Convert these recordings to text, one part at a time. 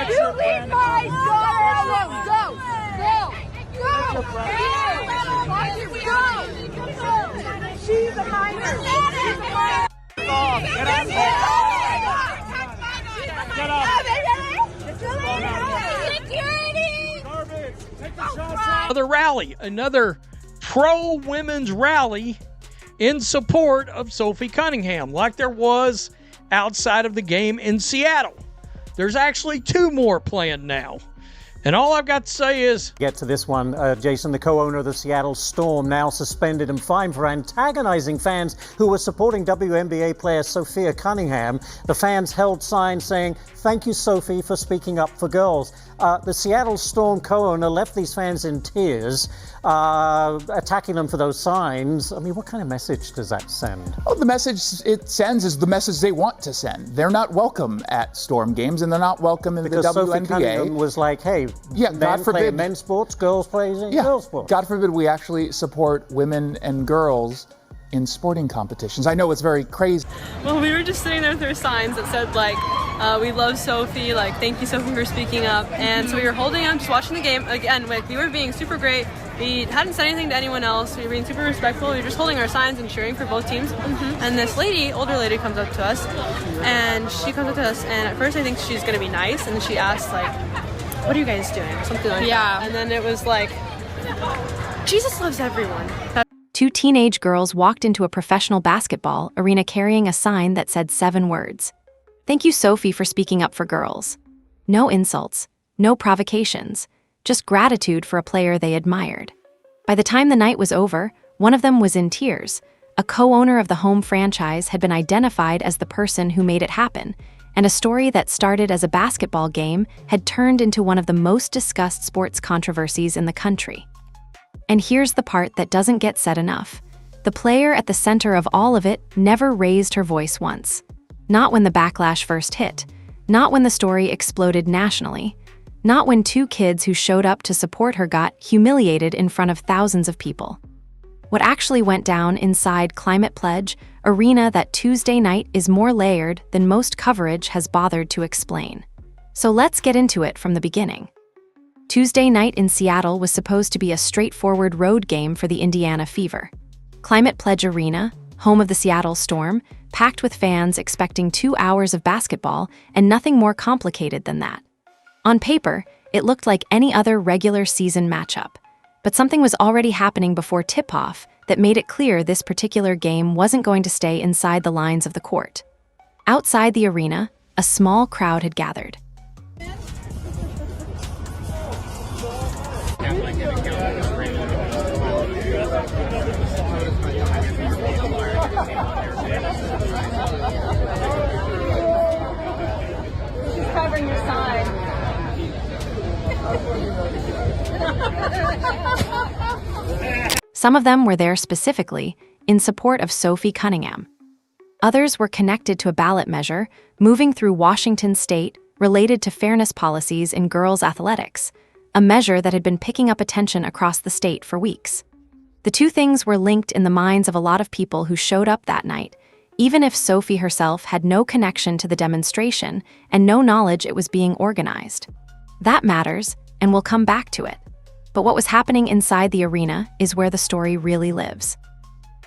You leave my daughter alone. Go. She's a minor. Get out. Get up. Another rally, another pro-women's rally in support of Sophie Cunningham, like there was outside of the game in Seattle. There's actually 2 more planned now. And all I've got to say is... Get to this one, Jason. The co-owner of the Seattle Storm now suspended and fined for antagonizing fans who were supporting WNBA player Sophie Cunningham. The fans held signs saying, "Thank you, Sophie, for speaking up for girls." The Seattle Storm co-owner left these fans in tears, attacking them for those signs. I mean, what kind of message does that send? Well, the message it sends is the message they want to send. They're not welcome at Storm games, and they're not welcome in because the WNBA. Sophie Cunningham was like, hey, men play in men's sports, girls play in girls' sports. God forbid we actually support women and girls in sporting competitions. I know it's very crazy. Well, we were just sitting there with our signs that said, like, we love Sophie, like, thank you, Sophie, for speaking up. And so we were holding them, just watching the game. Again, like, we were being super great. We hadn't said anything to anyone else. We were being super respectful. We were just holding our signs and cheering for both teams. And this lady, older lady, comes up to us. And she comes up to us, and at first I think she's going to be nice. And then she asks, like, what are you guys doing? Something like that. And then it was like, Jesus loves everyone. 2 teenage girls walked into a professional basketball arena carrying a sign that said 7 words. "Thank you, Sophie, for speaking up for girls." No insults, no provocations, just gratitude for a player they admired. By the time the night was over, one of them was in tears. A co-owner of the home franchise had been identified as the person who made it happen, and a story that started as a basketball game had turned into one of the most discussed sports controversies in the country. And here's the part that doesn't get said enough. The player at the center of all of it never raised her voice once. Not when the backlash first hit. Not when the story exploded nationally. Not when 2 kids who showed up to support her got humiliated in front of thousands of people. What actually went down inside Climate Pledge Arena that Tuesday night is more layered than most coverage has bothered to explain. So let's get into it from the beginning. Tuesday night in Seattle was supposed to be a straightforward road game for the Indiana Fever. Climate Pledge Arena, home of the Seattle Storm, packed with fans expecting 2 hours of basketball and nothing more complicated than that. On paper, it looked like any other regular season matchup, but something was already happening before tip-off that made it clear this particular game wasn't going to stay inside the lines of the court. Outside the arena, a small crowd had gathered. She's covering your sign. Some of them were there specifically in support of Sophie Cunningham. Others were connected to a ballot measure moving through Washington state related to fairness policies in girls' athletics, a measure that had been picking up attention across the state for weeks. The 2 things were linked in the minds of a lot of people who showed up that night, even if Sophie herself had no connection to the demonstration and no knowledge it was being organized. That matters, and we'll come back to it. But what was happening inside the arena is where the story really lives.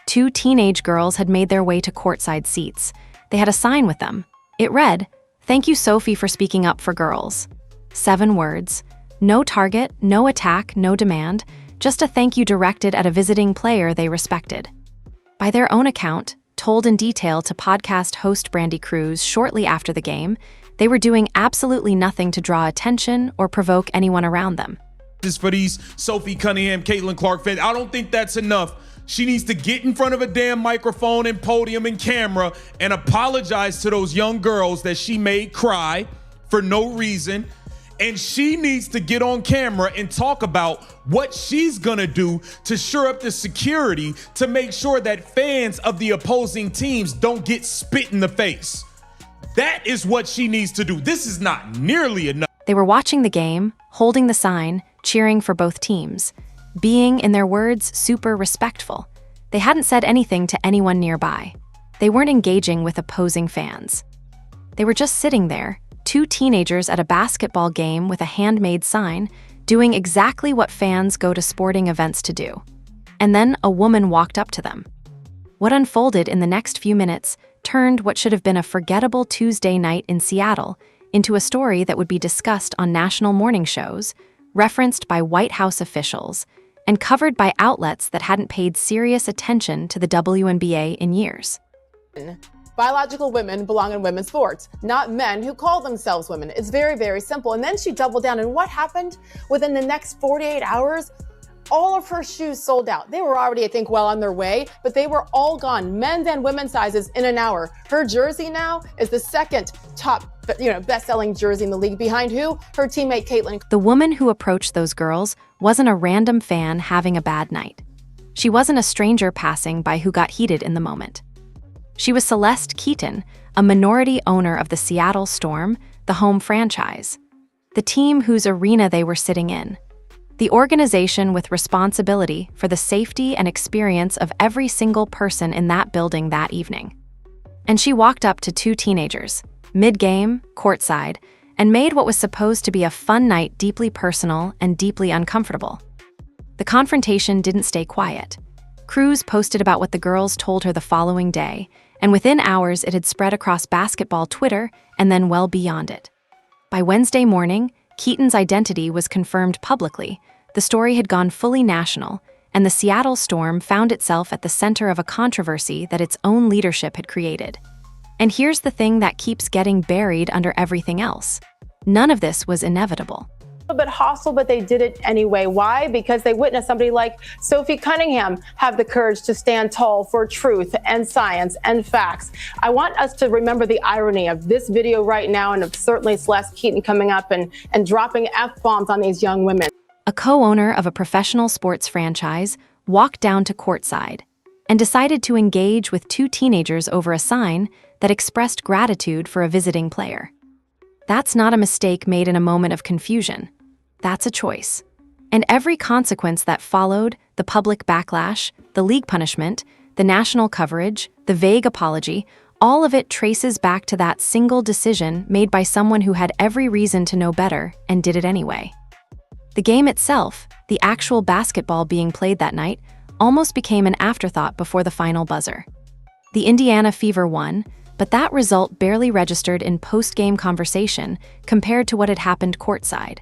2 teenage girls had made their way to courtside seats. They had a sign with them. It read, "Thank you, Sophie, for speaking up for girls." 7 words. No target, no attack, no demand, just a thank you directed at a visiting player they respected. By their own account, told in detail to podcast host Brandy Cruz shortly after the game, they were doing absolutely nothing to draw attention or provoke anyone around them. For these Sophie Cunningham, Caitlin Clark fans, I don't think that's enough. She needs to get in front of a damn microphone and podium and camera and apologize to those young girls that she made cry for no reason. And she needs to get on camera and talk about what she's gonna do to shore up the security to make sure that fans of the opposing teams don't get spit in the face. That is what she needs to do. This is not nearly enough. They were watching the game, holding the sign, cheering for both teams, being, in their words, super respectful. They hadn't said anything to anyone nearby. They weren't engaging with opposing fans. They were just sitting there, 2 teenagers at a basketball game with a handmade sign, doing exactly what fans go to sporting events to do. And then a woman walked up to them. What unfolded in the next few minutes turned what should have been a forgettable Tuesday night in Seattle into a story that would be discussed on national morning shows, referenced by White House officials, and covered by outlets that hadn't paid serious attention to the WNBA in years. Biological women belong in women's sports, not men who call themselves women. It's very, very simple. And then she doubled down. And what happened? Within the next 48 hours, all of her shoes sold out. They were already, I think, well on their way, but they were all gone, men's and women's sizes, in an hour. Her jersey now is the second top, best-selling jersey in the league. Behind who? Her teammate Caitlin. The woman who approached those girls wasn't a random fan having a bad night. She wasn't a stranger passing by who got heated in the moment. She was Celeste Keaton, a minority owner of the Seattle Storm, the home franchise, the team whose arena they were sitting in, the organization with responsibility for the safety and experience of every single person in that building that evening. And she walked up to 2 teenagers, mid-game, courtside, and made what was supposed to be a fun night deeply personal and deeply uncomfortable. The confrontation didn't stay quiet. Crews posted about what the girls told her the following day, and within hours it had spread across basketball Twitter and then well beyond it. By Wednesday morning, Keaton's identity was confirmed publicly, the story had gone fully national, and the Seattle Storm found itself at the center of a controversy that its own leadership had created. And here's the thing that keeps getting buried under everything else. None of this was inevitable. A bit hostile, but they did it anyway. Why? Because they witnessed somebody like Sophie Cunningham have the courage to stand tall for truth and science and facts. I want us to remember the irony of this video right now, and of certainly Celeste Keaton coming up and dropping F-bombs on these young women. A co-owner of a professional sports franchise walked down to courtside and decided to engage with 2 teenagers over a sign that expressed gratitude for a visiting player. That's not a mistake made in a moment of confusion. That's a choice. And every consequence that followed, the public backlash, the league punishment, the national coverage, the vague apology, all of it traces back to that single decision made by someone who had every reason to know better and did it anyway. The game itself, the actual basketball being played that night, almost became an afterthought before the final buzzer. The Indiana Fever won, but that result barely registered in post-game conversation compared to what had happened courtside.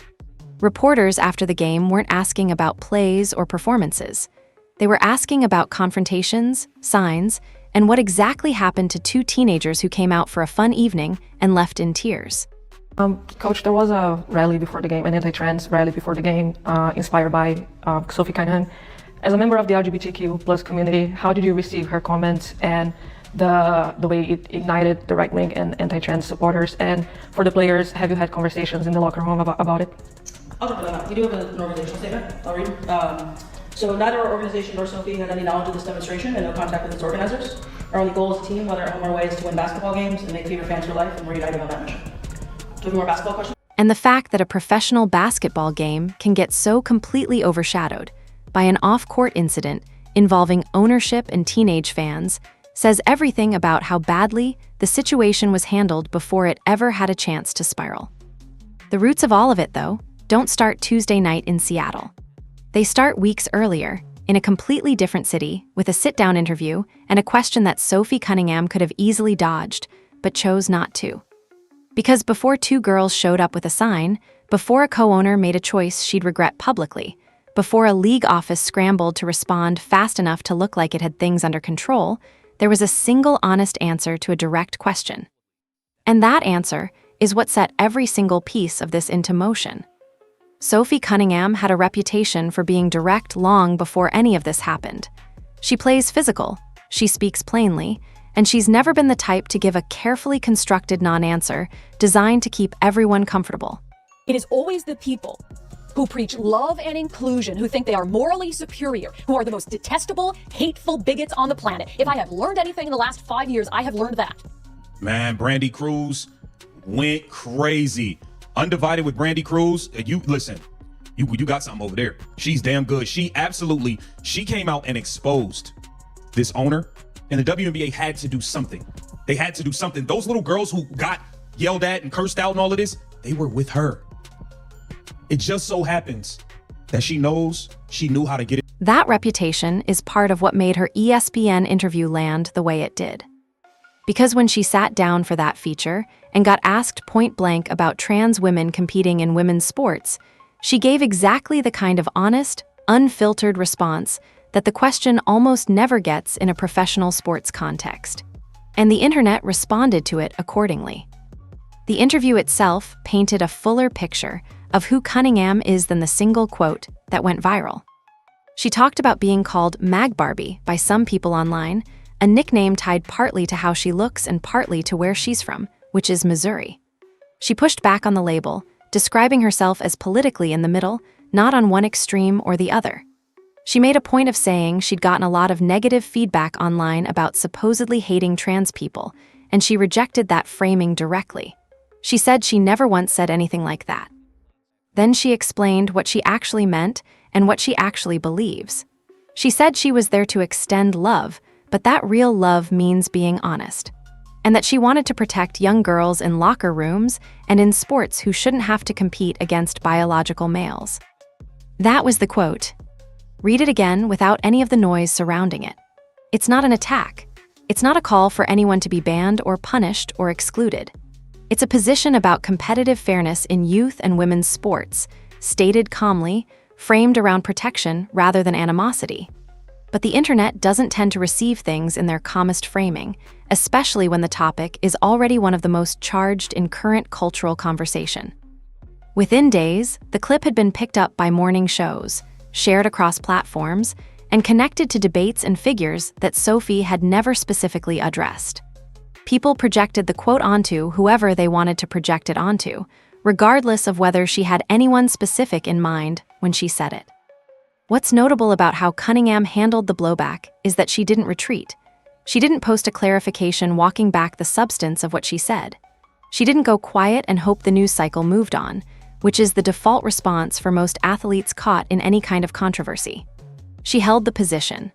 Reporters after the game weren't asking about plays or performances. They were asking about confrontations, signs, and what exactly happened to 2 teenagers who came out for a fun evening and left in tears. Coach, there was a rally before the game, an anti-trans rally before the game, inspired by Sophie Cunningham. As a member of the LGBTQ+ community, how did you receive her comments and the way it ignited the right-wing and anti-trans supporters? And for the players, have you had conversations in the locker room about it? I'll talk about that. We do have an organizational statement. I'll read. So neither our organization nor Sophie had any knowledge of this demonstration and no contact with its organizers. Our only goal as a team, whether at home or away, is to win basketball games and make Fever fans for life, and we're united on that mission. Do you have more basketball questions? And the fact that a professional basketball game can get so completely overshadowed by an off-court incident involving ownership and teenage fans says everything about how badly the situation was handled before it ever had a chance to spiral. The roots of all of it, though, don't start Tuesday night in Seattle. They start weeks earlier, in a completely different city, with a sit-down interview and a question that Sophie Cunningham could have easily dodged, but chose not to. Because before 2 girls showed up with a sign, before a co-owner made a choice she'd regret publicly, before a league office scrambled to respond fast enough to look like it had things under control, there was a single honest answer to a direct question. And that answer is what set every single piece of this into motion. Sophie Cunningham had a reputation for being direct long before any of this happened. She plays physical, she speaks plainly, and she's never been the type to give a carefully constructed non-answer designed to keep everyone comfortable. It is always the people who preach love and inclusion, who think they are morally superior, who are the most detestable, hateful bigots on the planet. If I have learned anything in the last 5 years, I have learned that. Man, Brandy Cruz went crazy. Undivided with Brandy Cruz, you listen, you got something over there. She's damn good. She came out and exposed this owner, and the WNBA had to do something. They had to do something. Those little girls who got yelled at and cursed out and all of this, they were with her. It just so happens that she knew how to get it. That reputation is part of what made her ESPN interview land the way it did. Because when she sat down for that feature and got asked point blank about trans women competing in women's sports, she gave exactly the kind of honest, unfiltered response that the question almost never gets in a professional sports context. And the internet responded to it accordingly. The interview itself painted a fuller picture of who Cunningham is than the single quote that went viral. She talked about being called Mag Barbie by some people online, a nickname tied partly to how she looks and partly to where she's from, which is Missouri. She pushed back on the label, describing herself as politically in the middle, not on one extreme or the other. She made a point of saying she'd gotten a lot of negative feedback online about supposedly hating trans people, and she rejected that framing directly. She said she never once said anything like that. Then she explained what she actually meant and what she actually believes. She said she was there to extend love, but that real love means being honest. And that she wanted to protect young girls in locker rooms and in sports who shouldn't have to compete against biological males. That was the quote. Read it again without any of the noise surrounding it. It's not an attack. It's not a call for anyone to be banned or punished or excluded. It's a position about competitive fairness in youth and women's sports, stated calmly, framed around protection rather than animosity. But the internet doesn't tend to receive things in their calmest framing, especially when the topic is already one of the most charged in current cultural conversation. Within days, the clip had been picked up by morning shows, shared across platforms, and connected to debates and figures that Sophie had never specifically addressed. People projected the quote onto whoever they wanted to project it onto, regardless of whether she had anyone specific in mind when she said it. What's notable about how Cunningham handled the blowback is that she didn't retreat. She didn't post a clarification walking back the substance of what she said. She didn't go quiet and hope the news cycle moved on, which is the default response for most athletes caught in any kind of controversy. She held the position.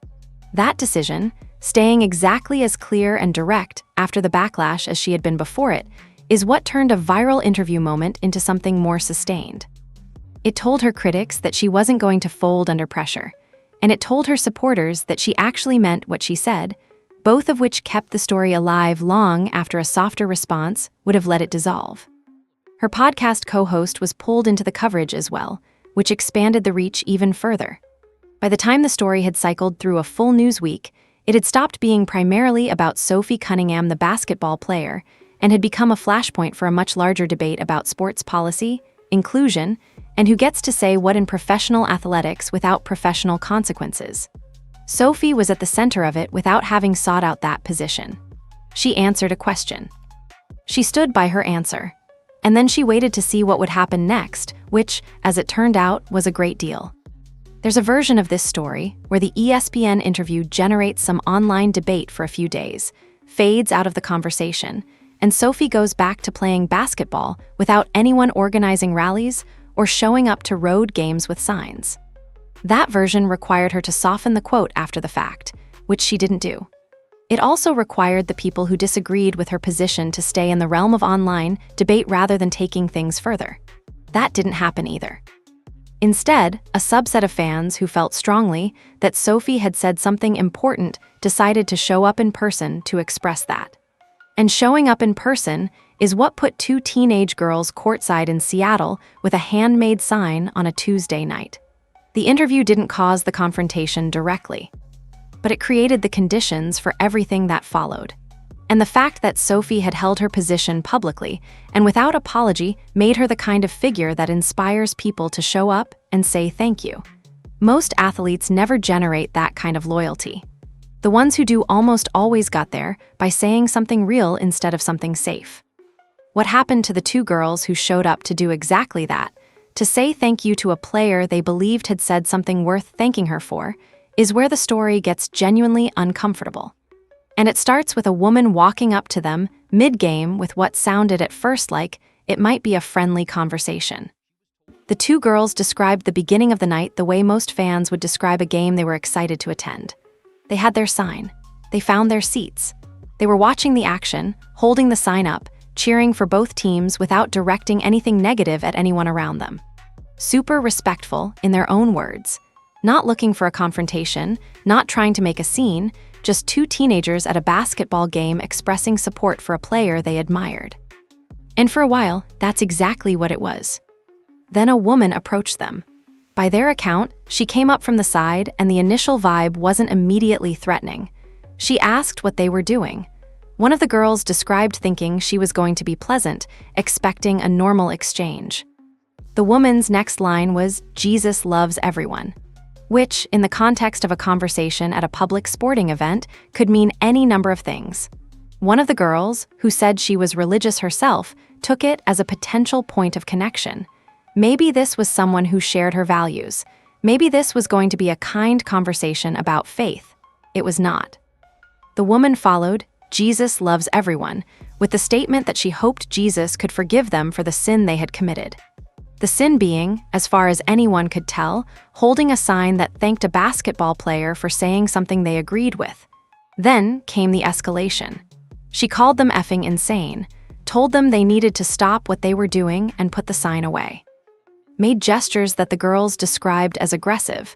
That decision, staying exactly as clear and direct after the backlash as she had been before it, is what turned a viral interview moment into something more sustained. It told her critics that she wasn't going to fold under pressure, and it told her supporters that she actually meant what she said, both of which kept the story alive long after a softer response would have let it dissolve. Her podcast co-host was pulled into the coverage as well, which expanded the reach even further. By the time the story had cycled through a full news week, it had stopped being primarily about Sophie Cunningham, the basketball player, and had become a flashpoint for a much larger debate about sports policy, inclusion, and who gets to say what in professional athletics without professional consequences. Sophie was at the center of it without having sought out that position. She answered a question. She stood by her answer. And then she waited to see what would happen next, which, as it turned out, was a great deal. There's a version of this story where the ESPN interview generates some online debate for a few days, fades out of the conversation, and Sophie goes back to playing basketball without anyone organizing rallies or showing up to road games with signs. That version required her to soften the quote after the fact, which she didn't do. It also required the people who disagreed with her position to stay in the realm of online debate rather than taking things further. That didn't happen either. Instead, a subset of fans who felt strongly that Sophie had said something important decided to show up in person to express that. And showing up in person is what put two teenage girls courtside in Seattle with a handmade sign on a Tuesday night. The interview didn't cause the confrontation directly, but it created the conditions for everything that followed. And the fact that Sophie had held her position publicly and without apology made her the kind of figure that inspires people to show up and say thank you. Most athletes never generate that kind of loyalty. The ones who do almost always got there by saying something real instead of something safe. What happened to the two girls who showed up to do exactly that, to say thank you to a player they believed had said something worth thanking her for, is where the story gets genuinely uncomfortable. And it starts with a woman walking up to them mid-game with what sounded at first like it might be a friendly conversation. The two girls described the beginning of the night the way most fans would describe a game they were excited to attend. They had their sign. They found their seats. They were watching the action, holding the sign up, cheering for both teams without directing anything negative at anyone around them. Super respectful, in their own words. Not looking for a confrontation, not trying to make a scene, just two teenagers at a basketball game expressing support for a player they admired. And for a while, that's exactly what it was. Then a woman approached them. By their account, she came up from the side and the initial vibe wasn't immediately threatening. She asked what they were doing. One of the girls described thinking she was going to be pleasant, expecting a normal exchange. The woman's next line was, "Jesus loves everyone," which, in the context of a conversation at a public sporting event, could mean any number of things. One of the girls, who said she was religious herself, took it as a potential point of connection. Maybe this was someone who shared her values. Maybe this was going to be a kind conversation about faith. It was not. The woman followed, "Jesus loves everyone," with the statement that she hoped Jesus could forgive them for the sin they had committed. The sin being, as far as anyone could tell, holding a sign that thanked a basketball player for saying something they agreed with. Then came the escalation. She called them effing insane, told them they needed to stop what they were doing and put the sign away. Made gestures that the girls described as aggressive,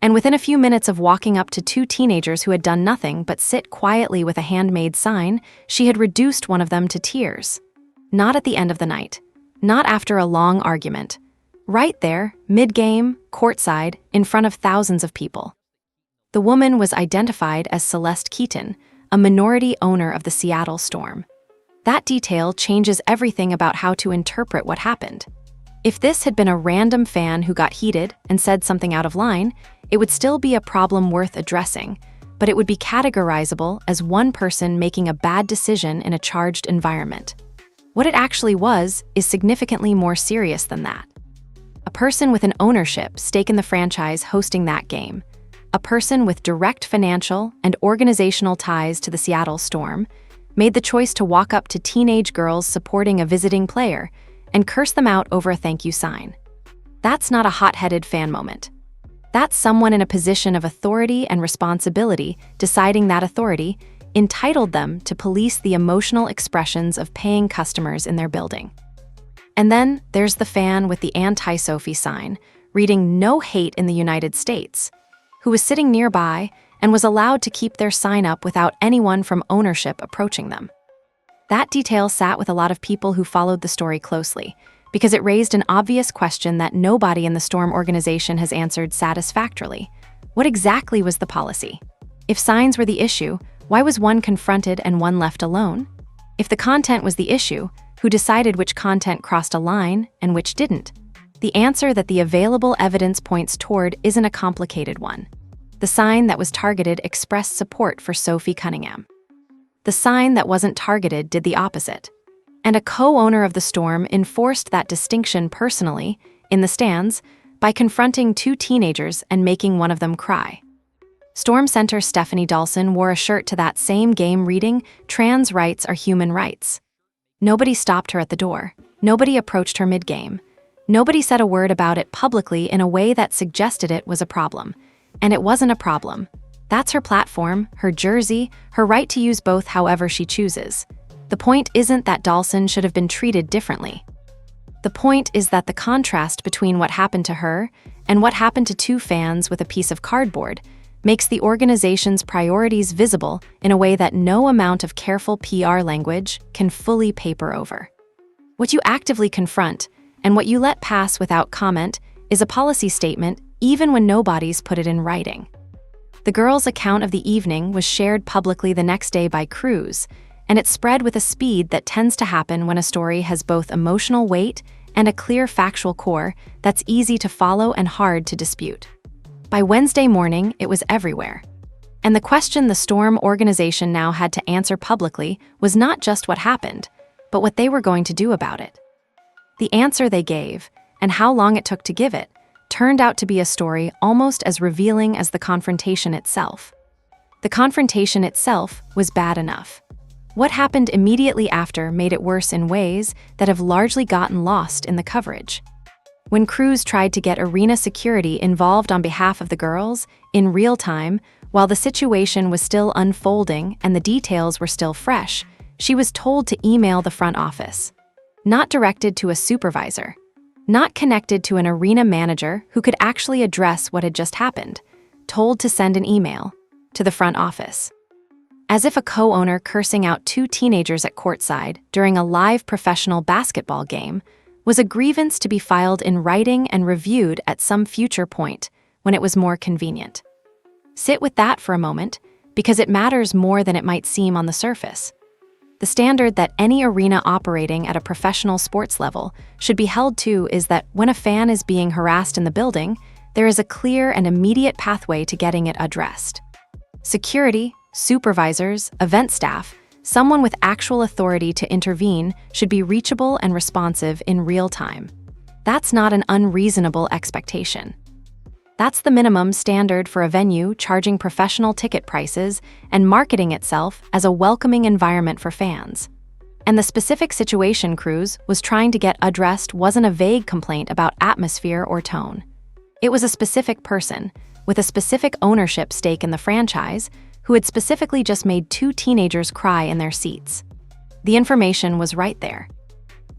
and within a few minutes of walking up to two teenagers who had done nothing but sit quietly with a handmade sign, she had reduced one of them to tears. Not at the end of the night. Not after a long argument. Right there, mid-game, courtside, in front of thousands of people. The woman was identified as Celeste Keaton, a minority owner of the Seattle Storm. That detail changes everything about how to interpret what happened. If this had been a random fan who got heated and said something out of line, it would still be a problem worth addressing, but it would be categorizable as one person making a bad decision in a charged environment. What it actually was is significantly more serious than that. A person with an ownership stake in the franchise hosting that game, a person with direct financial and organizational ties to the Seattle Storm, made the choice to walk up to teenage girls supporting a visiting player and curse them out over a thank you sign. That's not a hot-headed fan moment. That's someone in a position of authority and responsibility deciding that authority entitled them to police the emotional expressions of paying customers in their building. And then there's the fan with the anti-Sophie sign, reading "No hate in the United States," who was sitting nearby and was allowed to keep their sign up without anyone from ownership approaching them. That detail sat with a lot of people who followed the story closely, because it raised an obvious question that nobody in the Storm organization has answered satisfactorily. What exactly was the policy? If signs were the issue, why was one confronted and one left alone? If the content was the issue, who decided which content crossed a line and which didn't? The answer that the available evidence points toward isn't a complicated one. The sign that was targeted expressed support for Sophie Cunningham. The sign that wasn't targeted did the opposite. And a co-owner of the Storm enforced that distinction personally, in the stands, by confronting two teenagers and making one of them cry. Storm center Stephanie Dawson wore a shirt to that same game reading, "Trans rights are human rights." Nobody stopped her at the door. Nobody approached her mid-game. Nobody said a word about it publicly in a way that suggested it was a problem. And it wasn't a problem. That's her platform, her jersey, her right to use both however she chooses. The point isn't that Dawson should have been treated differently. The point is that the contrast between what happened to her and what happened to two fans with a piece of cardboard makes the organization's priorities visible in a way that no amount of careful PR language can fully paper over. What you actively confront and what you let pass without comment is a policy statement even when nobody's put it in writing. The girls' account of the evening was shared publicly the next day by crews, and it spread with a speed that tends to happen when a story has both emotional weight and a clear factual core that's easy to follow and hard to dispute. By Wednesday morning, it was everywhere. And the question the Storm organization now had to answer publicly was not just what happened, but what they were going to do about it. The answer they gave, and how long it took to give it, turned out to be a story almost as revealing as the confrontation itself. The confrontation itself was bad enough. What happened immediately after made it worse in ways that have largely gotten lost in the coverage. When crews tried to get arena security involved on behalf of the girls, in real time, while the situation was still unfolding and the details were still fresh, she was told to email the front office. Not directed to a supervisor. Not connected to an arena manager who could actually address what had just happened. Told to send an email to the front office. As if a co-owner cursing out two teenagers at courtside during a live professional basketball game was a grievance to be filed in writing and reviewed at some future point when it was more convenient. Sit with that for a moment, because it matters more than it might seem on the surface. The standard that any arena operating at a professional sports level should be held to is that when a fan is being harassed in the building, there is a clear and immediate pathway to getting it addressed. Security, supervisors, event staff, someone with actual authority to intervene should be reachable and responsive in real time. That's not an unreasonable expectation. That's the minimum standard for a venue charging professional ticket prices and marketing itself as a welcoming environment for fans. And the specific situation Cruz was trying to get addressed wasn't a vague complaint about atmosphere or tone. It was a specific person, with a specific ownership stake in the franchise, who had specifically just made two teenagers cry in their seats. The information was right there.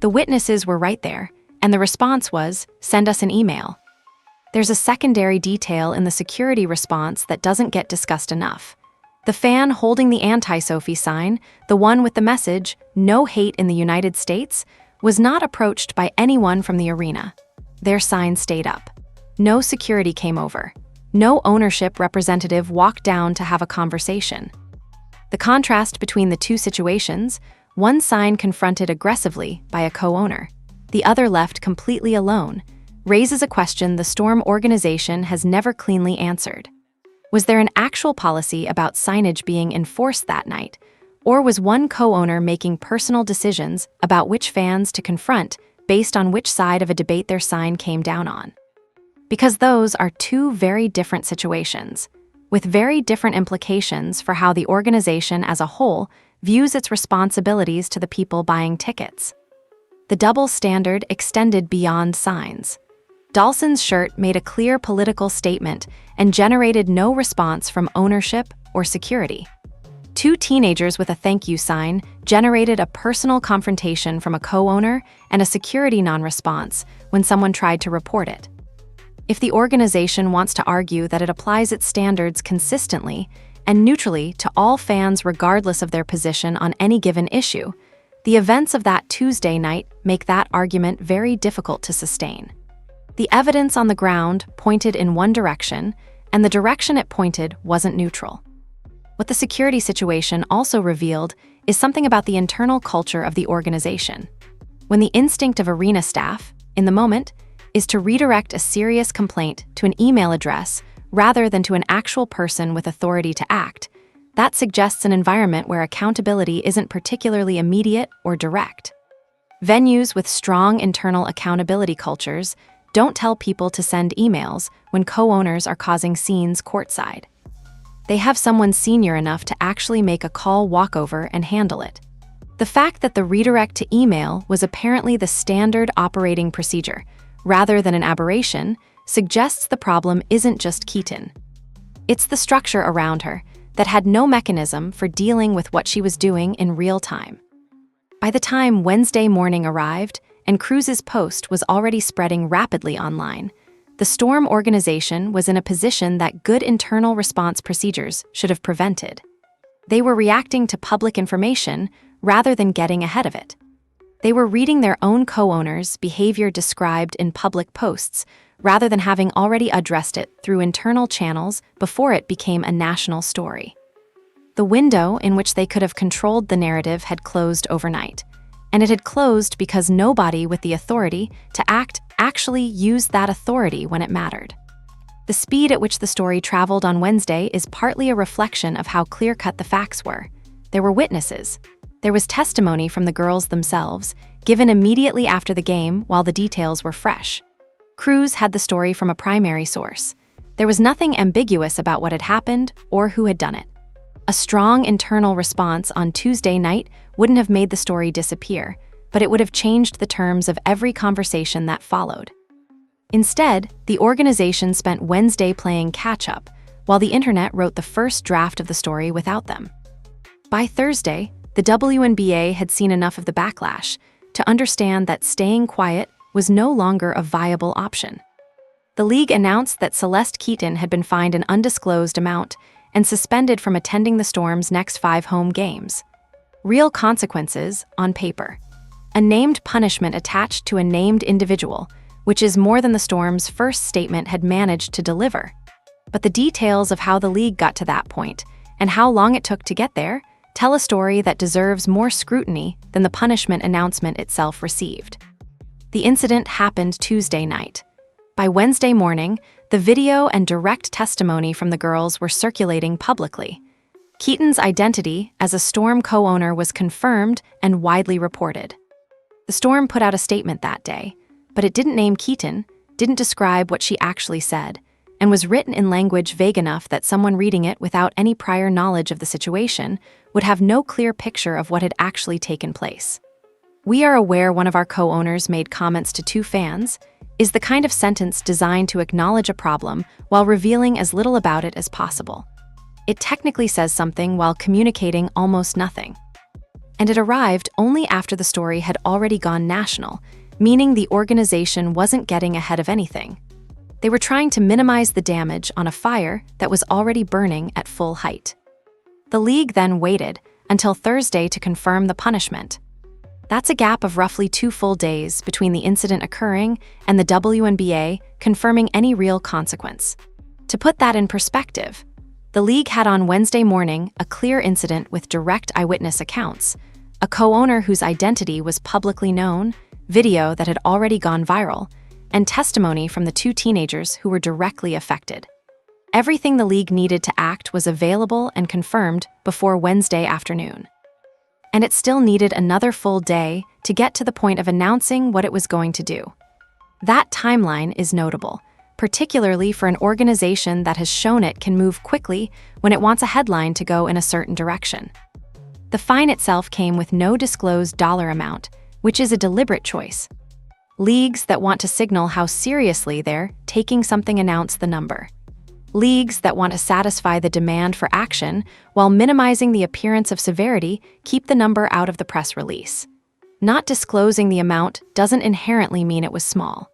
The witnesses were right there, and the response was, "Send us an email." There's a secondary detail in the security response that doesn't get discussed enough. The fan holding the anti-Sophie sign, the one with the message, "No hate in the United States," was not approached by anyone from the arena. Their sign stayed up. No security came over. No ownership representative walked down to have a conversation. The contrast between the two situations, one sign confronted aggressively by a co-owner, the other left completely alone, raises a question the Storm organization has never cleanly answered. Was there an actual policy about signage being enforced that night, or was one co-owner making personal decisions about which fans to confront based on which side of a debate their sign came down on? Because those are two very different situations, with very different implications for how the organization as a whole views its responsibilities to the people buying tickets. The double standard extended beyond signs. Dawson's shirt made a clear political statement and generated no response from ownership or security. Two teenagers with a thank you sign generated a personal confrontation from a co-owner and a security non-response when someone tried to report it. If the organization wants to argue that it applies its standards consistently and neutrally to all fans regardless of their position on any given issue, the events of that Tuesday night make that argument very difficult to sustain. The evidence on the ground pointed in one direction, and the direction it pointed wasn't neutral. What the security situation also revealed is something about the internal culture of the organization. When the instinct of arena staff, in the moment, is to redirect a serious complaint to an email address rather than to an actual person with authority to act, that suggests an environment where accountability isn't particularly immediate or direct. Venues with strong internal accountability cultures don't tell people to send emails when co-owners are causing scenes courtside. They have someone senior enough to actually make a call walkover and handle it. The fact that the redirect to email was apparently the standard operating procedure, rather than an aberration, suggests the problem isn't just Keaton. It's the structure around her that had no mechanism for dealing with what she was doing in real time. By the time Wednesday morning arrived and Cruz's post was already spreading rapidly online, the Storm organization was in a position that good internal response procedures should have prevented. They were reacting to public information rather than getting ahead of it. They were reading their own co-owners' behavior described in public posts rather than having already addressed it through internal channels before it became a national story. The window in which they could have controlled the narrative had closed overnight, and it had closed because nobody with the authority to act actually used that authority when it mattered. The speed at which the story traveled on Wednesday is partly a reflection of how clear-cut the facts were. There were witnesses. There was testimony from the girls themselves, given immediately after the game while the details were fresh. Cruz had the story from a primary source. There was nothing ambiguous about what had happened or who had done it. A strong internal response on Tuesday night wouldn't have made the story disappear, but it would have changed the terms of every conversation that followed. Instead, the organization spent Wednesday playing catch-up, while the internet wrote the first draft of the story without them. By Thursday, the WNBA had seen enough of the backlash to understand that staying quiet was no longer a viable option. The league announced that Celeste Keaton had been fined an undisclosed amount and suspended from attending the Storm's next 5 home games. Real consequences on paper. A named punishment attached to a named individual, which is more than the Storm's first statement had managed to deliver. But the details of how the league got to that point and how long it took to get there tell a story that deserves more scrutiny than the punishment announcement itself received. The incident happened Tuesday night. By Wednesday morning, the video and direct testimony from the girls were circulating publicly. Keaton's identity as a Storm co-owner was confirmed and widely reported. The Storm put out a statement that day, but it didn't name Keaton, didn't describe what she actually said, and was written in language vague enough that someone reading it without any prior knowledge of the situation would have no clear picture of what had actually taken place. "We are aware one of our co-owners made comments to 2 fans," is the kind of sentence designed to acknowledge a problem while revealing as little about it as possible. It technically says something while communicating almost nothing. And it arrived only after the story had already gone national, meaning the organization wasn't getting ahead of anything. They were trying to minimize the damage on a fire that was already burning at full height. The league then waited until Thursday to confirm the punishment. That's a gap of roughly 2 full days between the incident occurring and the WNBA confirming any real consequence. To put that in perspective, the league had on Wednesday morning a clear incident with direct eyewitness accounts, a co-owner whose identity was publicly known, video that had already gone viral, and testimony from the 2 teenagers who were directly affected. Everything the league needed to act was available and confirmed before Wednesday afternoon. And it still needed another full day to get to the point of announcing what it was going to do. That timeline is notable, particularly for an organization that has shown it can move quickly when it wants a headline to go in a certain direction. The fine itself came with no disclosed dollar amount, which is a deliberate choice. Leagues that want to signal how seriously they're taking something announce the number. Leagues that want to satisfy the demand for action while minimizing the appearance of severity keep the number out of the press release. Not disclosing the amount doesn't inherently mean it was small.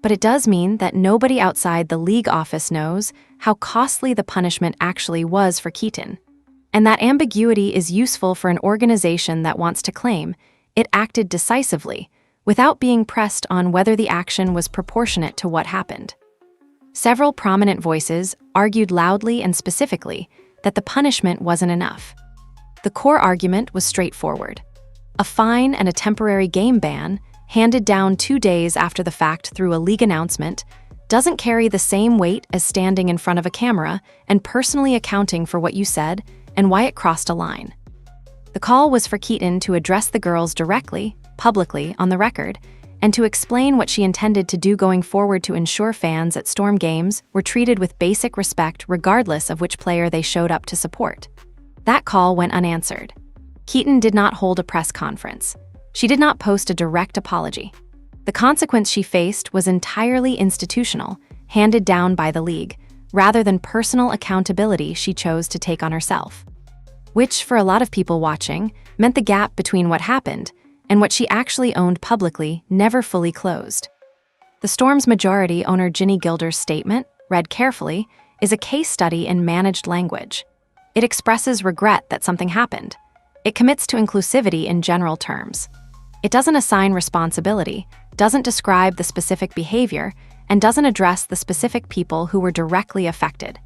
But it does mean that nobody outside the league office knows how costly the punishment actually was for Keaton. And that ambiguity is useful for an organization that wants to claim it acted decisively without being pressed on whether the action was proportionate to what happened. Several prominent voices argued loudly and specifically that the punishment wasn't enough. The core argument was straightforward. A fine and a temporary game ban, handed down 2 days after the fact through a league announcement, doesn't carry the same weight as standing in front of a camera and personally accounting for what you said and why it crossed a line. The call was for Keaton to address the girls directly, publicly, on the record, and to explain what she intended to do going forward to ensure fans at Storm games were treated with basic respect regardless of which player they showed up to support. That call went unanswered. Keaton did not hold a press conference. She did not post a direct apology. The consequence she faced was entirely institutional, handed down by the league, rather than personal accountability she chose to take on herself. Which, for a lot of people watching, meant the gap between what happened and what she actually owned publicly never fully closed. The Storm's majority owner Ginny Gilder's statement, read carefully, is a case study in managed language. It expresses regret that something happened. It commits to inclusivity in general terms. It doesn't assign responsibility, doesn't describe the specific behavior, and doesn't address the specific people who were directly affected.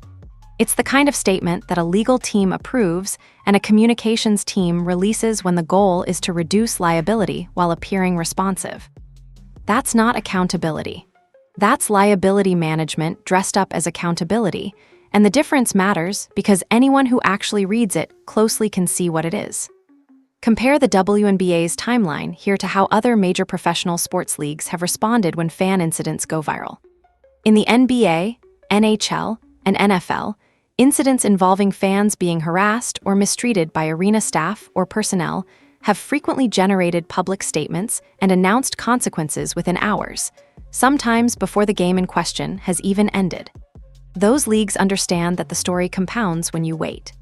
It's the kind of statement that a legal team approves and a communications team releases when the goal is to reduce liability while appearing responsive. That's not accountability. That's liability management dressed up as accountability, and the difference matters because anyone who actually reads it closely can see what it is. Compare the WNBA's timeline here to how other major professional sports leagues have responded when fan incidents go viral. In the NBA, NHL, and NFL, incidents involving fans being harassed or mistreated by arena staff or personnel have frequently generated public statements and announced consequences within hours, sometimes before the game in question has even ended. Those leagues understand that the story compounds when you wait.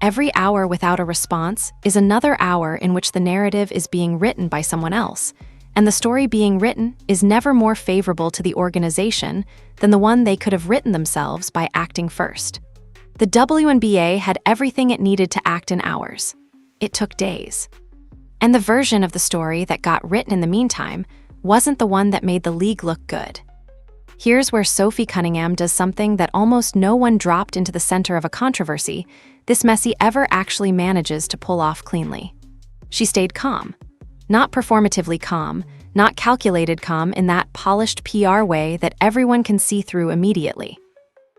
Every hour without a response is another hour in which the narrative is being written by someone else, and the story being written is never more favorable to the organization than the one they could have written themselves by acting first. The WNBA had everything it needed to act in hours. It took days. And the version of the story that got written in the meantime wasn't the one that made the league look good. Here's where Sophie Cunningham does something that almost no one dropped into the center of a controversy this messy ever actually manages to pull off cleanly. She stayed calm. Not performatively calm, not calculated calm in that polished PR way that everyone can see through immediately.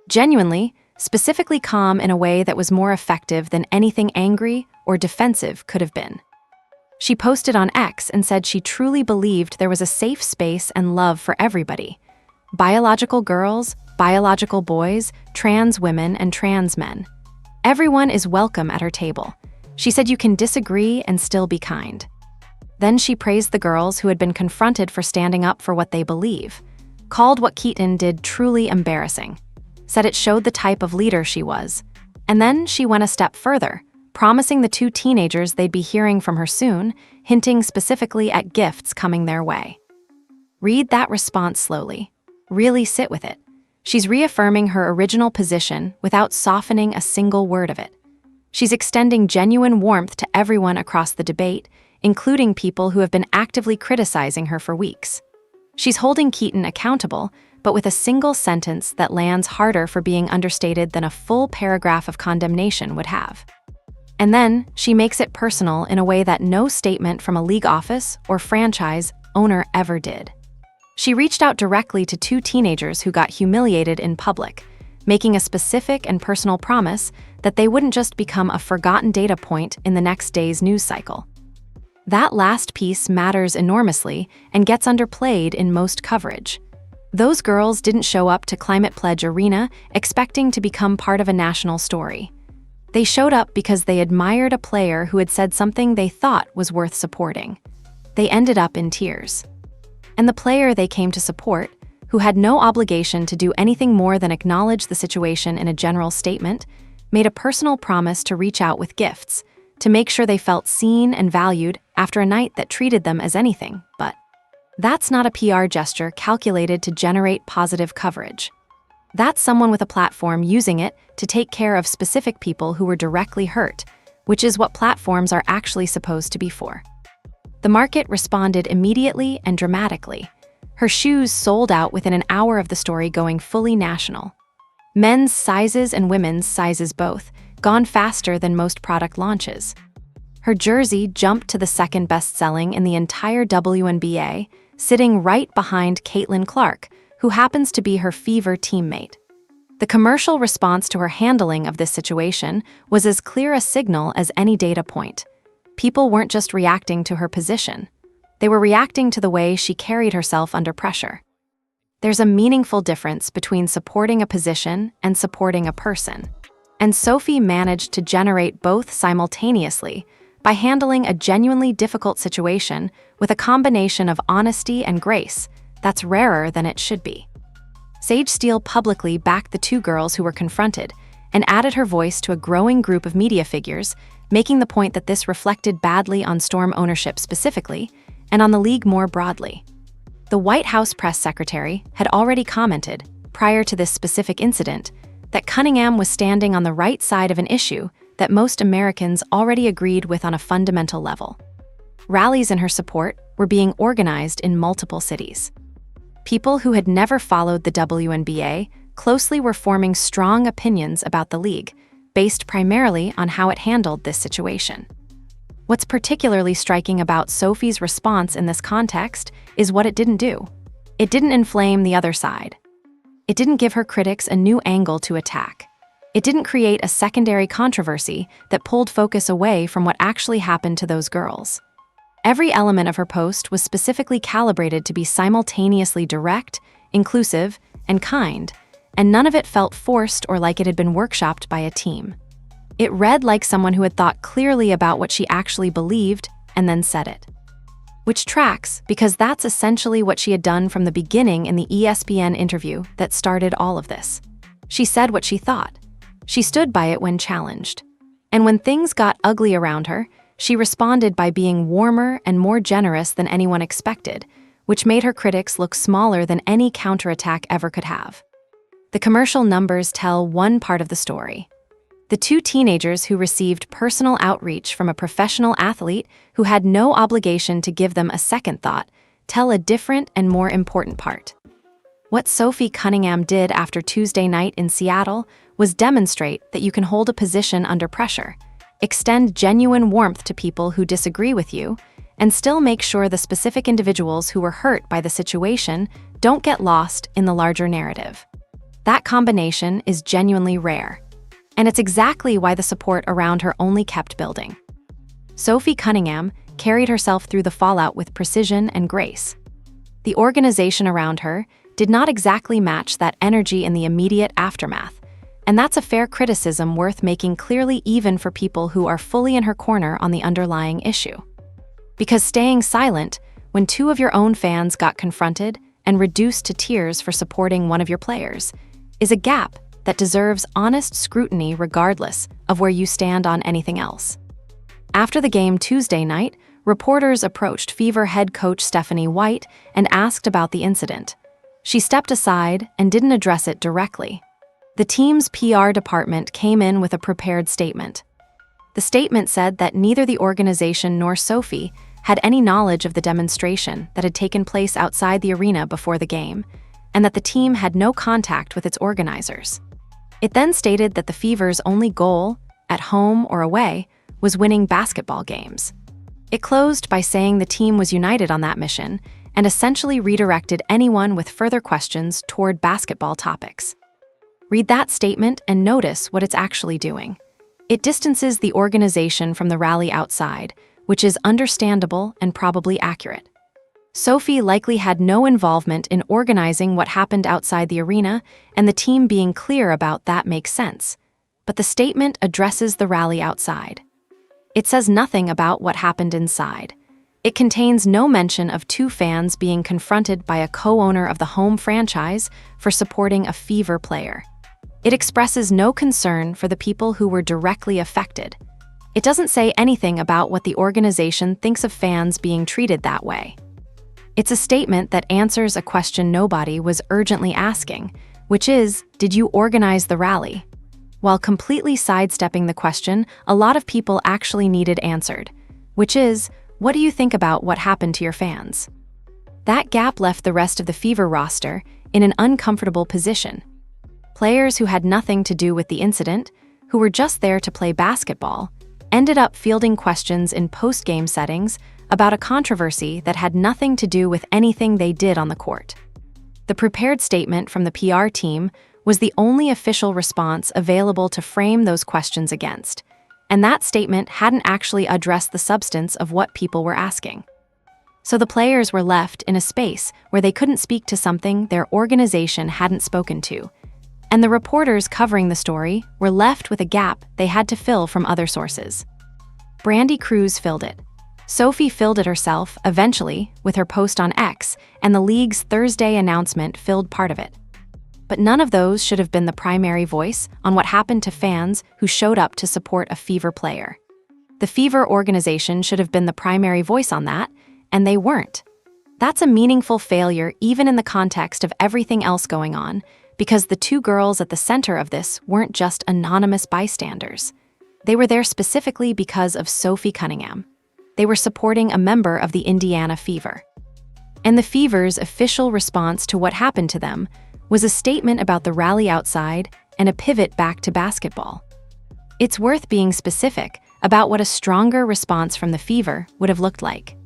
Genuinely, specifically calm in a way that was more effective than anything angry or defensive could have been. She posted on X and said she truly believed there was a safe space and love for everybody. Biological girls, biological boys, trans women, and trans men. Everyone is welcome at her table. She said you can disagree and still be kind. Then she praised the girls who had been confronted for standing up for what they believe, called what Keaton did truly embarrassing, said it showed the type of leader she was. And then she went a step further, promising the two teenagers they'd be hearing from her soon, hinting specifically at gifts coming their way. Read that response slowly. Really sit with it. She's reaffirming her original position without softening a single word of it. She's extending genuine warmth to everyone across the debate, including people who have been actively criticizing her for weeks. She's holding Keaton accountable, but with a single sentence that lands harder for being understated than a full paragraph of condemnation would have. And then she makes it personal in a way that no statement from a league office or franchise owner ever did. She reached out directly to two teenagers who got humiliated in public, making a specific and personal promise that they wouldn't just become a forgotten data point in the next day's news cycle. That last piece matters enormously and gets underplayed in most coverage. Those girls didn't show up to Climate Pledge Arena expecting to become part of a national story. They showed up because they admired a player who had said something they thought was worth supporting. They ended up in tears. And the player they came to support, who had no obligation to do anything more than acknowledge the situation in a general statement, made a personal promise to reach out with gifts, to make sure they felt seen and valued after a night that treated them as anything but. That's not a PR gesture calculated to generate positive coverage. That's someone with a platform using it to take care of specific people who were directly hurt, which is what platforms are actually supposed to be for. The market responded immediately and dramatically. Her shoes sold out within an hour of the story going fully national. Men's sizes and women's sizes both, gone faster than most product launches. Her jersey jumped to the second best-selling in the entire WNBA, sitting right behind Caitlin Clark, who happens to be her Fever teammate. The commercial response to her handling of this situation was as clear a signal as any data point. People weren't just reacting to her position. They were reacting to the way she carried herself under pressure. There's a meaningful difference between supporting a position and supporting a person. And Sophie managed to generate both simultaneously by handling a genuinely difficult situation with a combination of honesty and grace that's rarer than it should be. Sage Steele publicly backed the two girls who were confronted and added her voice to a growing group of media figures, making the point that this reflected badly on Storm ownership specifically and on the league more broadly. The White House press secretary had already commented, prior to this specific incident, that Cunningham was standing on the right side of an issue that most Americans already agreed with on a fundamental level. Rallies in her support were being organized in multiple cities. People who had never followed the WNBA closely were forming strong opinions about the league, based primarily on how it handled this situation. What's particularly striking about Sophie's response in this context is what it didn't do. It didn't inflame the other side. It didn't give her critics a new angle to attack. It didn't create a secondary controversy that pulled focus away from what actually happened to those girls. Every element of her post was specifically calibrated to be simultaneously direct, inclusive, and kind, and none of it felt forced or like it had been workshopped by a team. It read like someone who had thought clearly about what she actually believed and then said it. Which tracks, because that's essentially what she had done from the beginning in the ESPN interview that started all of this. She said what she thought. She stood by it when challenged. And when things got ugly around her, she responded by being warmer and more generous than anyone expected, which made her critics look smaller than any counterattack ever could have. The commercial numbers tell one part of the story. The two teenagers who received personal outreach from a professional athlete who had no obligation to give them a second thought tell a different and more important part. What Sophie Cunningham did after Tuesday night in Seattle was demonstrate that you can hold a position under pressure, extend genuine warmth to people who disagree with you, and still make sure the specific individuals who were hurt by the situation don't get lost in the larger narrative. That combination is genuinely rare, and it's exactly why the support around her only kept building. Sophie Cunningham carried herself through the fallout with precision and grace. The organization around her did not exactly match that energy in the immediate aftermath, and that's a fair criticism worth making clearly even for people who are fully in her corner on the underlying issue. Because staying silent when two of your own fans got confronted and reduced to tears for supporting one of your players is a gap that deserves honest scrutiny regardless of where you stand on anything else. After the game Tuesday night, reporters approached Fever head coach Stephanie White and asked about the incident. She stepped aside and didn't address it directly. The team's PR department came in with a prepared statement. The statement said that neither the organization nor Sophie had any knowledge of the demonstration that had taken place outside the arena before the game, and that the team had no contact with its organizers. It then stated that the Fever's only goal, at home or away, was winning basketball games. It closed by saying the team was united on that mission and essentially redirected anyone with further questions toward basketball topics. Read that statement and notice what it's actually doing. It distances the organization from the rally outside, which is understandable and probably accurate. Sophie likely had no involvement in organizing what happened outside the arena, and the team being clear about that makes sense. But the statement addresses the rally outside. It says nothing about what happened inside. It contains no mention of two fans being confronted by a co-owner of the home franchise for supporting a Fever player. It expresses no concern for the people who were directly affected. It doesn't say anything about what the organization thinks of fans being treated that way. It's a statement that answers a question nobody was urgently asking, which is, did you organize the rally? While completely sidestepping the question a lot of people actually needed answered, which is, what do you think about what happened to your fans? That gap left the rest of the Fever roster in an uncomfortable position. Players who had nothing to do with the incident, who were just there to play basketball, ended up fielding questions in post-game settings about a controversy that had nothing to do with anything they did on the court. The prepared statement from the PR team was the only official response available to frame those questions against, and that statement hadn't actually addressed the substance of what people were asking. So the players were left in a space where they couldn't speak to something their organization hadn't spoken to, and the reporters covering the story were left with a gap they had to fill from other sources. Brandy Cruz filled it. Sophie filled it herself, eventually, with her post on X, and the league's Thursday announcement filled part of it. But none of those should have been the primary voice on what happened to fans who showed up to support a Fever player. The Fever organization should have been the primary voice on that, and they weren't. That's a meaningful failure even in the context of everything else going on, because the two girls at the center of this weren't just anonymous bystanders. They were there specifically because of Sophie Cunningham. They were supporting a member of the Indiana Fever. And the Fever's official response to what happened to them was a statement about the rally outside and a pivot back to basketball. It's worth being specific about what a stronger response from the Fever would have looked like.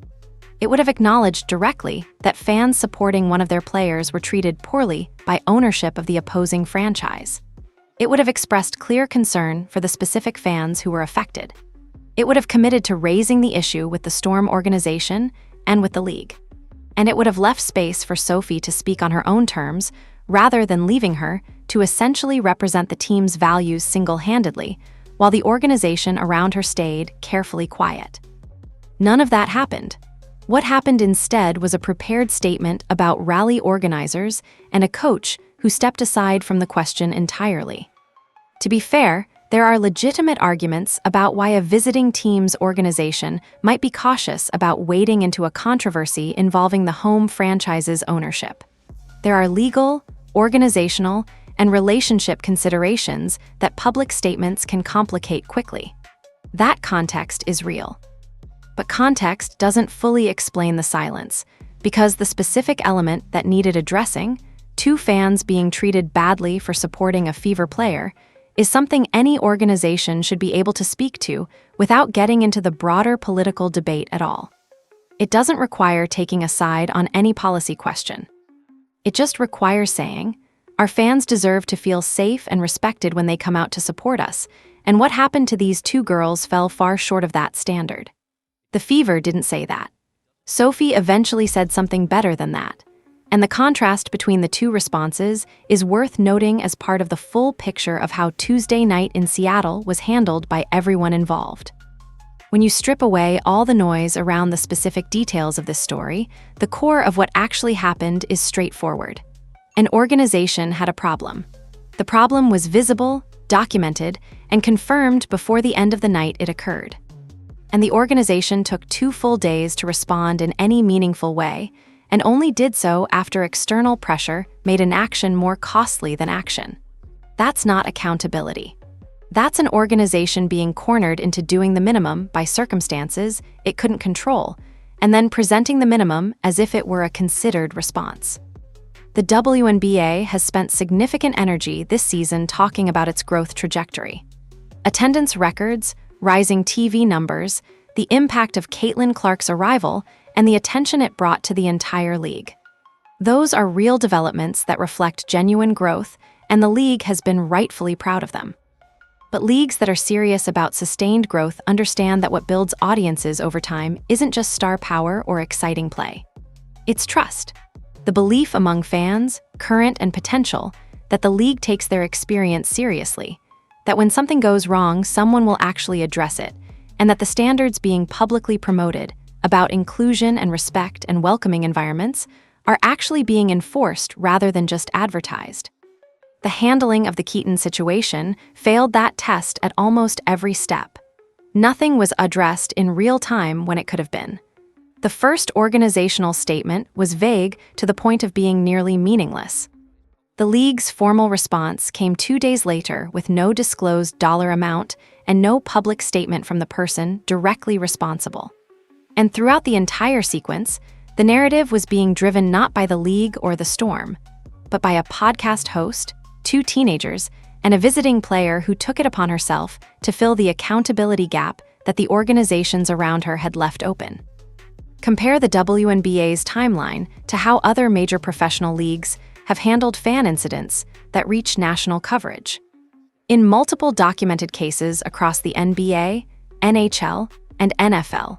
It would have acknowledged directly that fans supporting one of their players were treated poorly by ownership of the opposing franchise. It would have expressed clear concern for the specific fans who were affected. It would have committed to raising the issue with the Storm organization and with the league. And it would have left space for Sophie to speak on her own terms, rather than leaving her to essentially represent the team's values single-handedly, while the organization around her stayed carefully quiet. None of that happened. What happened instead was a prepared statement about rally organizers and a coach who stepped aside from the question entirely. To be fair, There are legitimate arguments about why a visiting team's organization might be cautious about wading into a controversy involving the home franchise's ownership. There are legal, organizational, and relationship considerations that public statements can complicate quickly. That context is real. But context doesn't fully explain the silence, because the specific element that needed addressing, two fans being treated badly for supporting a Fever player, is something any organization should be able to speak to without getting into the broader political debate at all. It doesn't require taking a side on any policy question. It just requires saying, our fans deserve to feel safe and respected when they come out to support us, and what happened to these two girls fell far short of that standard. The Fever didn't say that. Sophie eventually said something better than that. And the contrast between the two responses is worth noting as part of the full picture of how Tuesday night in Seattle was handled by everyone involved. When you strip away all the noise around the specific details of this story, the core of what actually happened is straightforward. An organization had a problem. The problem was visible, documented, and confirmed before the end of the night it occurred. And the organization took 2 full days to respond in any meaningful way, and only did so after external pressure made inaction more costly than action. That's not accountability. That's an organization being cornered into doing the minimum by circumstances it couldn't control, and then presenting the minimum as if it were a considered response. The WNBA has spent significant energy this season talking about its growth trajectory. Attendance records, rising TV numbers, the impact of Caitlin Clark's arrival, and the attention it brought to the entire league. Those are real developments that reflect genuine growth, and the league has been rightfully proud of them. But leagues that are serious about sustained growth understand that what builds audiences over time isn't just star power or exciting play. It's trust. The belief among fans, current and potential, that the league takes their experience seriously, that when something goes wrong, someone will actually address it, and that the standards being publicly promoted about inclusion and respect and welcoming environments are actually being enforced rather than just advertised. The handling of the Keaton situation failed that test at almost every step. Nothing was addressed in real time when it could have been. The first organizational statement was vague to the point of being nearly meaningless. The league's formal response came 2 days later with no disclosed dollar amount and no public statement from the person directly responsible. And throughout the entire sequence, the narrative was being driven not by the league or the Storm, but by a podcast host, 2 teenagers, and a visiting player who took it upon herself to fill the accountability gap that the organizations around her had left open. Compare the WNBA's timeline to how other major professional leagues have handled fan incidents that reach national coverage. In multiple documented cases across the NBA, NHL, and NFL,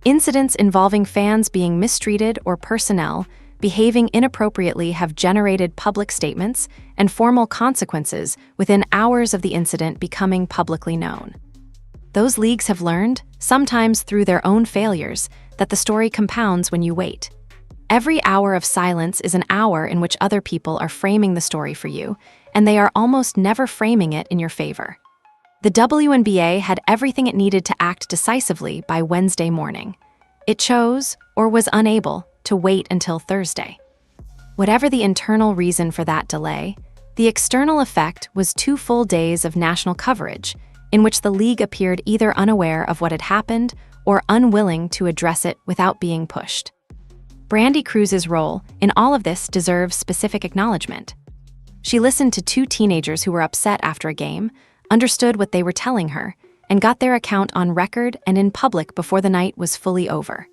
incidents involving fans being mistreated or personnel behaving inappropriately have generated public statements and formal consequences within hours of the incident becoming publicly known. Those leagues have learned, sometimes through their own failures, that the story compounds when you wait. Every hour of silence is an hour in which other people are framing the story for you, and they are almost never framing it in your favor. The WNBA had everything it needed to act decisively by Wednesday morning. It chose, or was unable, to wait until Thursday. Whatever the internal reason for that delay, the external effect was 2 full days of national coverage, in which the league appeared either unaware of what had happened or unwilling to address it without being pushed. Brandi Cruz's role in all of this deserves specific acknowledgement. She listened to 2 teenagers who were upset after a game, understood what they were telling her, and got their account on record and in public before the night was fully over.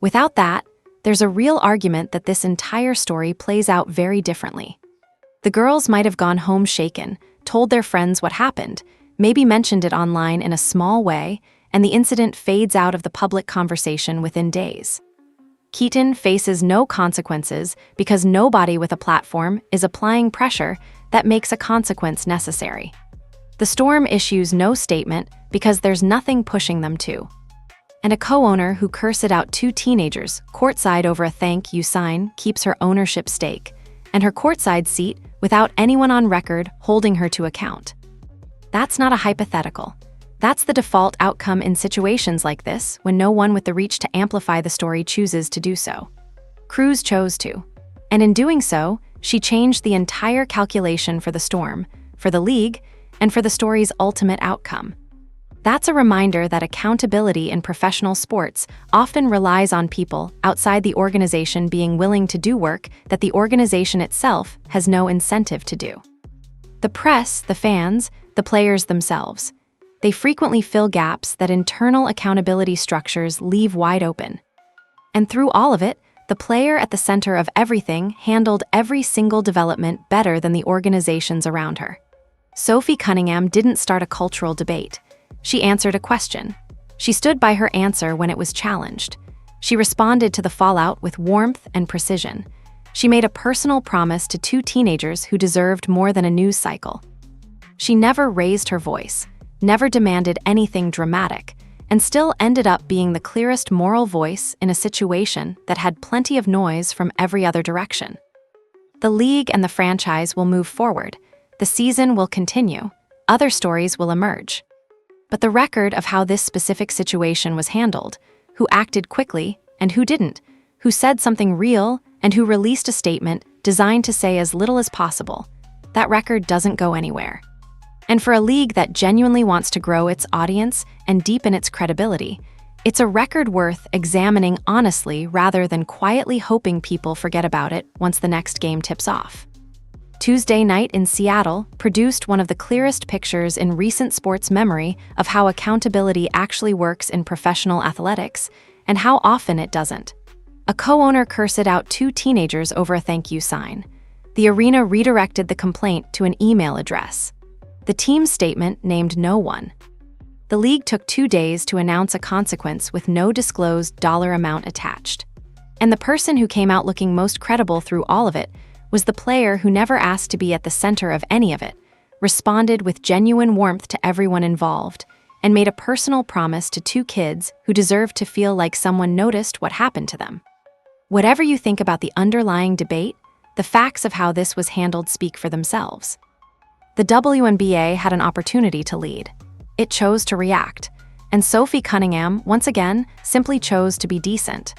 Without that, there's a real argument that this entire story plays out very differently. The girls might have gone home shaken, told their friends what happened, maybe mentioned it online in a small way, and the incident fades out of the public conversation within days. Keaton faces no consequences because nobody with a platform is applying pressure that makes a consequence necessary. The Storm issues no statement because there's nothing pushing them to. And a co-owner who cursed out 2 teenagers courtside over a thank you sign keeps her ownership stake, and her courtside seat without anyone on record holding her to account. That's not a hypothetical. That's the default outcome in situations like this when no one with the reach to amplify the story chooses to do so. Cruz chose to. And in doing so, she changed the entire calculation for the Storm, for the league, and for the story's ultimate outcome. That's a reminder that accountability in professional sports often relies on people outside the organization being willing to do work that the organization itself has no incentive to do. The press, the fans, the players themselves, they frequently fill gaps that internal accountability structures leave wide open. And through all of it, the player at the center of everything handled every single development better than the organizations around her. Sophie Cunningham didn't start a cultural debate. She answered a question. She stood by her answer when it was challenged. She responded to the fallout with warmth and precision. She made a personal promise to 2 teenagers who deserved more than a news cycle. She never raised her voice, never demanded anything dramatic, and still ended up being the clearest moral voice in a situation that had plenty of noise from every other direction. The league and the franchise will move forward. The season will continue. Other stories will emerge. But the record of how this specific situation was handled, who acted quickly and who didn't, who said something real and who released a statement designed to say as little as possible, that record doesn't go anywhere. And for a league that genuinely wants to grow its audience and deepen its credibility, it's a record worth examining honestly rather than quietly hoping people forget about it once the next game tips off. Tuesday Night in Seattle produced one of the clearest pictures in recent sports memory of how accountability actually works in professional athletics and how often it doesn't. A co-owner cursed out 2 teenagers over a thank you sign. The arena redirected the complaint to an email address. The team's statement named no one. The league took 2 days to announce a consequence with no disclosed dollar amount attached. And the person who came out looking most credible through all of it was the player who never asked to be at the center of any of it, responded with genuine warmth to everyone involved, and made a personal promise to 2 kids who deserved to feel like someone noticed what happened to them. Whatever you think about the underlying debate, the facts of how this was handled speak for themselves. The WNBA had an opportunity to lead. It chose to react, and Sophie Cunningham, once again, simply chose to be decent.